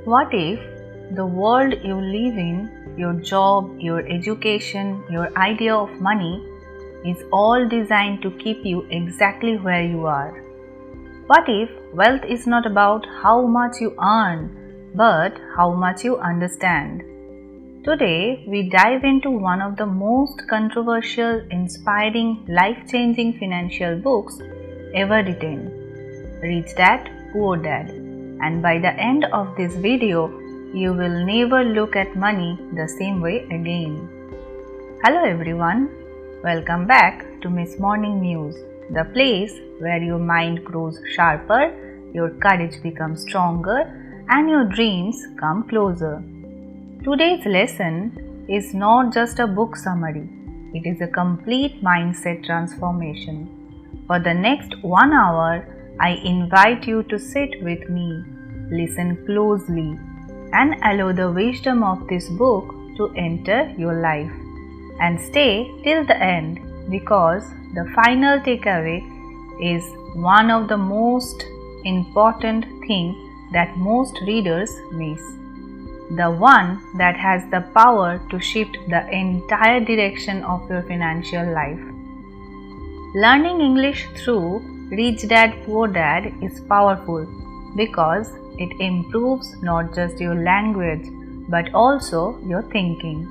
What if the world you live in, your job, your education, your idea of money is all designed to keep you exactly where you are? What if wealth is not about how much you earn, but how much you understand? Today, we dive into one of the most controversial, inspiring, life-changing financial books ever written, Rich Dad, Poor Dad. And by the end of this video, you will never look at money the same way again. Hello everyone, welcome back to Miss Morning Muse, the place where your mind grows sharper, your courage becomes stronger, and your dreams come closer. Today's lesson is not just a book summary, it is a complete mindset transformation. For the next 1 hour, I invite you to sit with me, listen closely, and allow the wisdom of this book to enter your life. And stay till the end because the final takeaway is one of the most important things that most readers miss. The one that has the power to shift the entire direction of your financial life. Learning English through Rich Dad Poor Dad is powerful because it improves not just your language but also your thinking.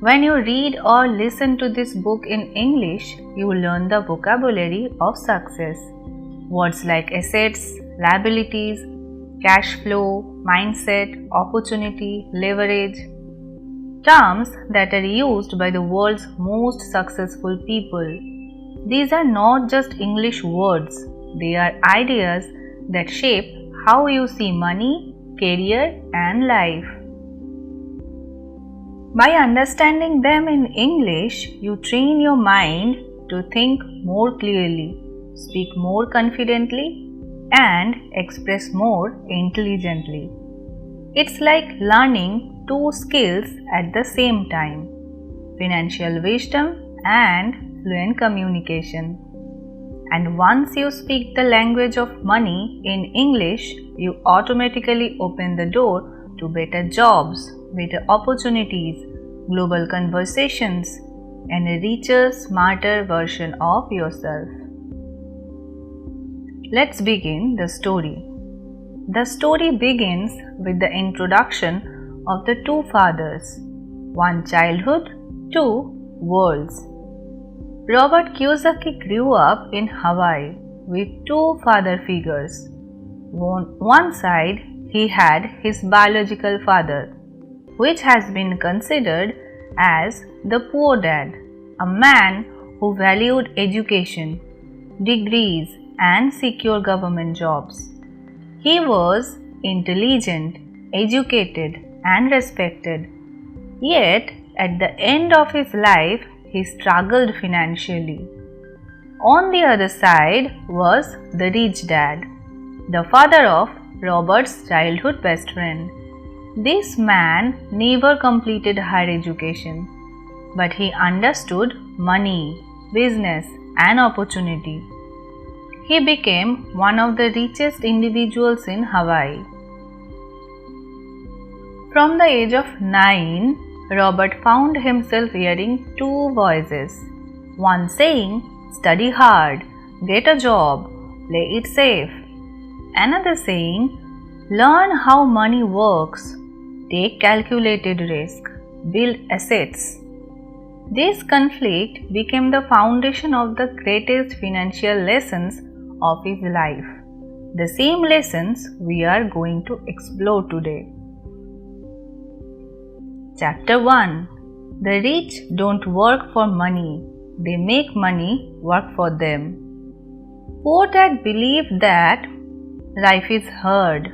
When you read or listen to this book in English, you learn the vocabulary of success. Words like assets, liabilities, cash flow, mindset, opportunity, leverage. Terms that are used by the world's most successful people. These are not just English words, they are ideas that shape how you see money, career, and life. By understanding them in English, you train your mind to think more clearly, speak more confidently, and express more intelligently. It's like learning two skills at the same time: financial wisdom and fluent communication. And once you speak the language of money in English, you automatically open the door to better jobs, better opportunities, global conversations, and a richer, smarter version of yourself. Let's begin the story. The story begins with the introduction of the two fathers, one childhood, two worlds. Robert Kiyosaki grew up in Hawaii with two father figures. On one side, he had his biological father, which has been considered as the poor dad, a man who valued education, degrees, and secure government jobs. He was intelligent, educated, and respected. Yet, at the end of his life, he struggled financially. On the other side was the rich dad, the father of Robert's childhood best friend. This man never completed higher education, but he understood money, business, and opportunity. He became one of the richest individuals in Hawaii. From the age of 9, Robert found himself hearing two voices, one saying, "Study hard, get a job, play it safe." Another saying, "Learn how money works, take calculated risk, build assets." This conflict became the foundation of the greatest financial lessons of his life, the same lessons we are going to explore today. Chapter 1. The rich don't work for money, they make money work for them. Poor dad believed that life is hard,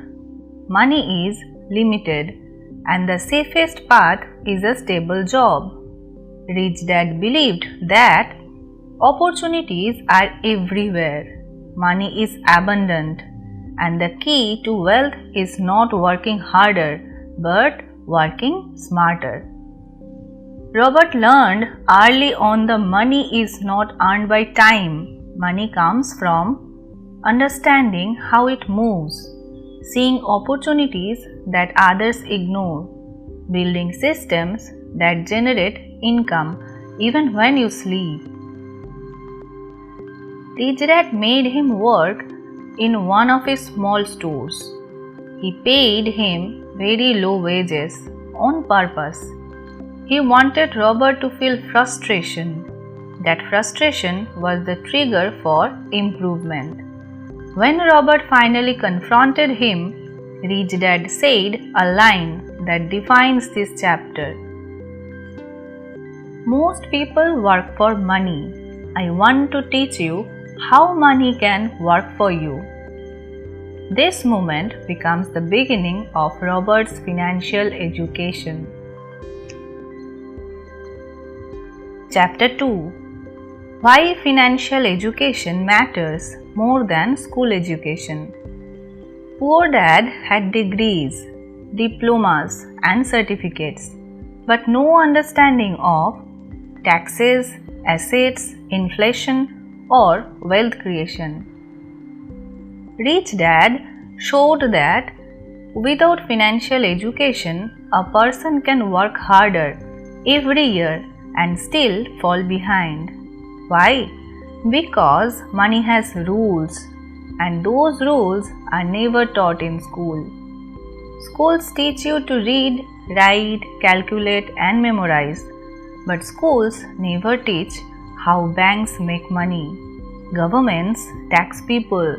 money is limited, and the safest path is a stable job. Rich dad believed that opportunities are everywhere, money is abundant, and the key to wealth is not working harder but working smarter. Robert learned early on the money is not earned by time. Money comes from understanding how it moves. seeing opportunities that others ignore, building systems that generate income even when you sleep. Rich Dad made him work in one of his small stores. He paid him very low wages on purpose. He wanted Robert to feel frustration. That frustration was the trigger for improvement. When Robert finally confronted him, Rich Dad said a line that defines this chapter. Most people work for money. I want to teach you how money can work for you. This moment becomes the beginning of Robert's financial education. Chapter 2. Why financial education matters more than school education. Poor Dad had degrees, diplomas and certificates, but no understanding of taxes, assets, inflation or wealth creation. Rich Dad showed that without financial education, a person can work harder every year and still fall behind. Why? Because money has rules, and those rules are never taught in school. Schools teach you to read, write, calculate and memorize, but schools never teach how banks make money. Governments tax people.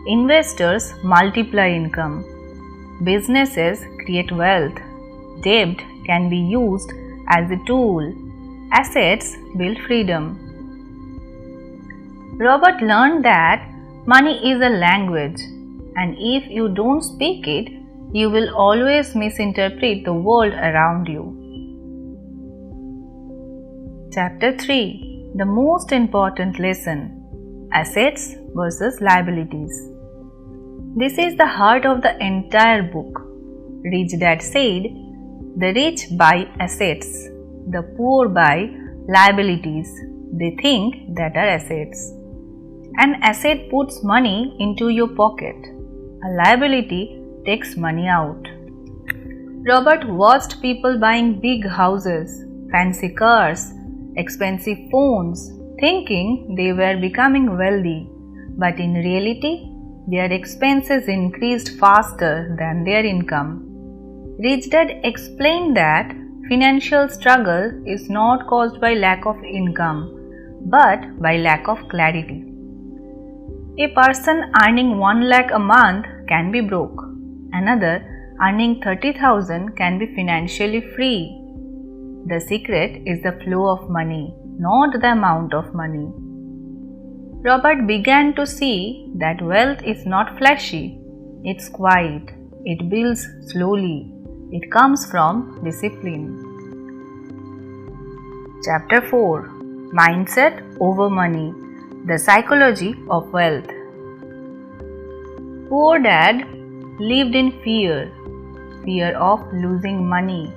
Investors multiply income. Businesses create wealth. Debt can be used as a tool. Assets build freedom. Robert learned that money is a language, and if you don't speak it, you will always misinterpret the world around you. Chapter 3. The most important lesson: Assets versus Liabilities. This is the heart of the entire book. Rich Dad said, the rich buy assets, the poor buy liabilities they think that are assets. An asset puts money into your pocket. A liability takes money out. Robert watched people buying big houses, fancy cars, expensive phones, thinking they were becoming wealthy, but in reality, their expenses increased faster than their income. Rich Dad explained that financial struggle is not caused by lack of income, but by lack of clarity. A person earning 1 lakh a month can be broke. Another earning 30,000 can be financially free. The secret is the flow of money, not the amount of money. Robert began to see that wealth is not flashy, it's quiet, it builds slowly, it comes from discipline. Chapter 4. Mindset over Money. The Psychology of Wealth. Poor Dad lived in fear. Fear of losing money,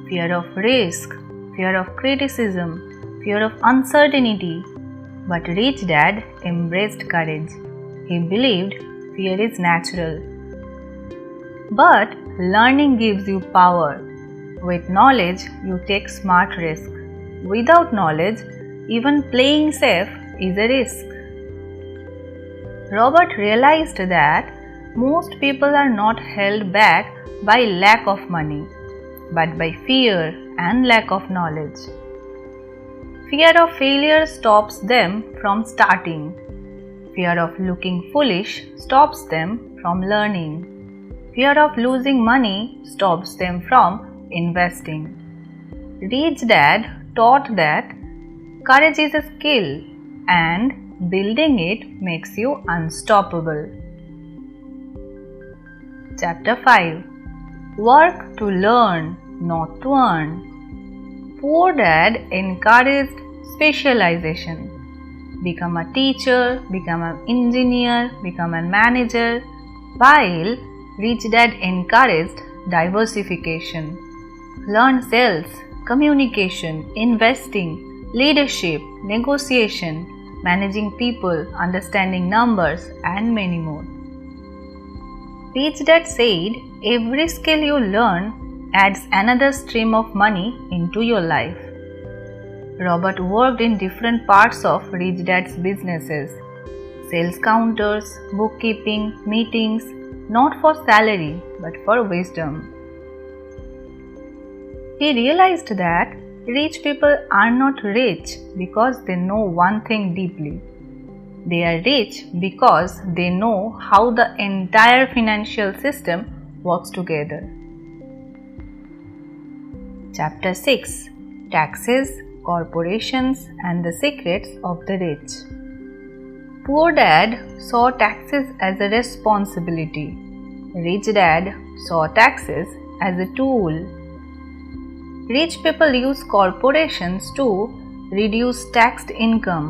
fear of risk, fear of criticism, fear of uncertainty. But Rich Dad embraced courage. He believed fear is natural. But learning gives you power. With knowledge, you take smart risk. Without knowledge, even playing safe is a risk. Robert realized that most people are not held back by lack of money, but by fear and lack of knowledge. Fear of failure stops them from starting. Fear of looking foolish stops them from learning. Fear of losing money stops them from investing. Rich Dad taught that courage is a skill and building it makes you unstoppable. Chapter 5. Work to learn, not to earn. Poor Dad encouraged specialization. Become a teacher, become an engineer, become a manager, while Rich Dad encouraged diversification. Learn sales, communication, investing, leadership, negotiation, managing people, understanding numbers, and many more. Rich Dad said, every skill you learn adds another stream of money into your life. Robert worked in different parts of Rich Dad's businesses: sales counters, bookkeeping, meetings, not for salary but for wisdom. He realized that rich people are not rich because they know one thing deeply. They are rich because they know how the entire financial system works together. Chapter 6: Taxes, Corporations and the Secrets of the Rich. Poor Dad saw taxes as a responsibility. Rich Dad saw taxes as a tool. Rich people use corporations to reduce taxed income,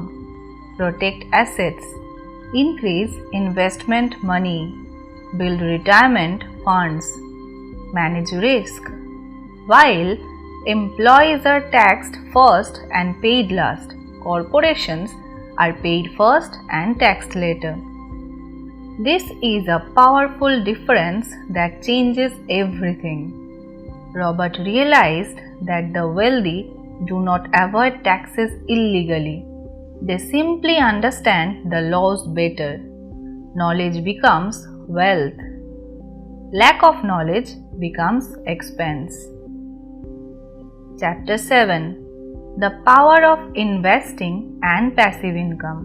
protect assets, increase investment money, build retirement funds, manage risk, while employees are taxed first and paid last. Corporations are paid first and taxed later. This is a powerful difference that changes everything. Robert realized that the wealthy do not avoid taxes illegally. They simply understand the laws better. Knowledge becomes wealth. Lack of knowledge becomes expense. Chapter 7: The Power of Investing and Passive Income.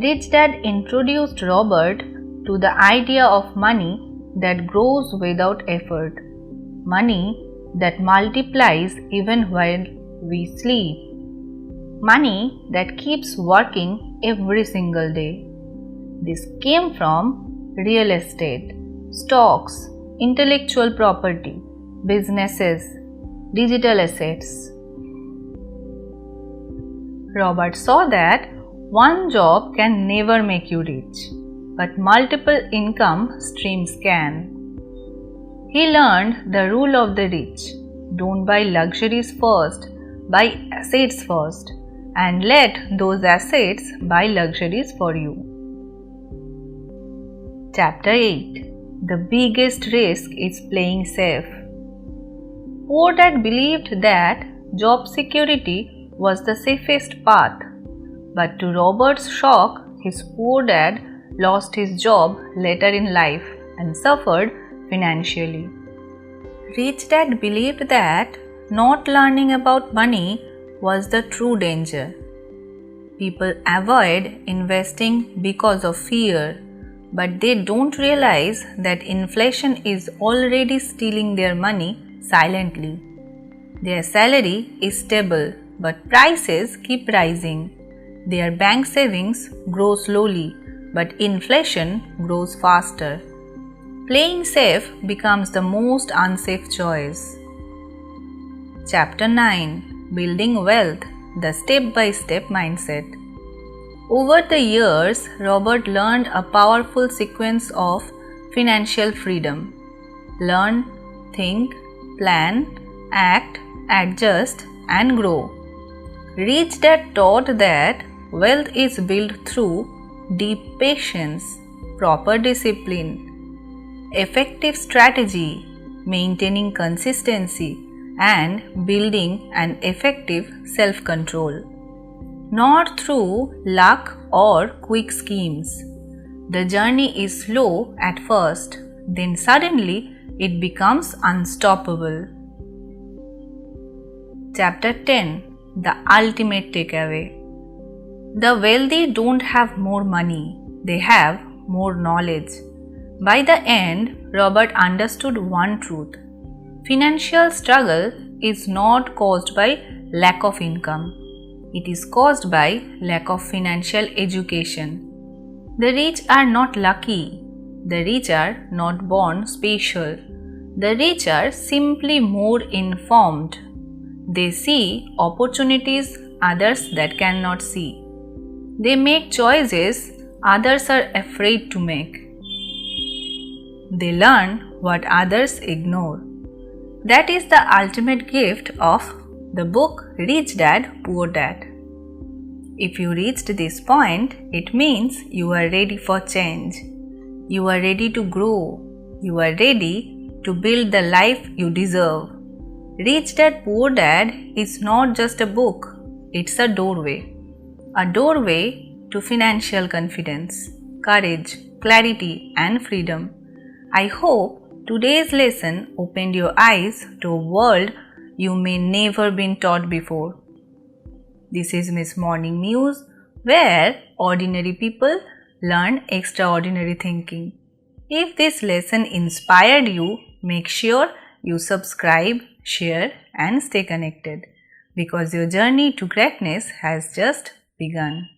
Rich Dad introduced Robert to the idea of money that grows without effort, money that multiplies even while we sleep, money that keeps working every single day. This came from real estate, stocks, intellectual property, businesses, digital assets. Robert saw that one job can never make you rich, but multiple income streams can. He learned the rule of the rich: don't buy luxuries first, buy assets first, and let those assets buy luxuries for you. Chapter 8: The Biggest Risk is Playing Safe. Poor Dad believed that job security was the safest path, but to Robert's shock, his poor dad lost his job later in life and suffered financially. Rich Dad believed that not learning about money was the true danger. People avoid investing because of fear, but they don't realize that inflation is already stealing their money silently. Their salary is stable, but prices keep rising. Their bank savings grow slowly, but inflation grows faster. Playing safe becomes the most unsafe choice. Chapter 9: Building Wealth, the Step-by-Step Mindset. Over the years, Robert learned a powerful sequence of financial freedom: learn, think, plan, act, adjust, and grow. Rich Dad taught that wealth is built through deep patience, proper discipline, effective strategy, maintaining consistency, and building an effective self-control. Not through luck or quick schemes. The journey is slow at first, then suddenly it becomes unstoppable. Chapter 10: The Ultimate Takeaway. The wealthy don't have more money, they have more knowledge. By the end, Robert understood one truth: financial struggle is not caused by lack of income. It is caused by lack of financial education. The rich are not lucky. The rich are not born special. The rich are simply more informed. They see opportunities others that cannot see. They make choices others are afraid to make. They learn what others ignore. That is the ultimate gift of the book Rich Dad, Poor Dad. If you reached this point, it means you are ready for change. You are ready to grow. You are ready to build the life you deserve. Rich Dad Poor Dad is not just a book, it's a doorway. A doorway to financial confidence, courage, clarity, and freedom. I hope today's lesson opened your eyes to a world you may never been taught before. This is Miss Morning Muse, where ordinary people learn extraordinary thinking. If this lesson inspired you, make sure you subscribe, share, and stay connected because your journey to greatness has just begun.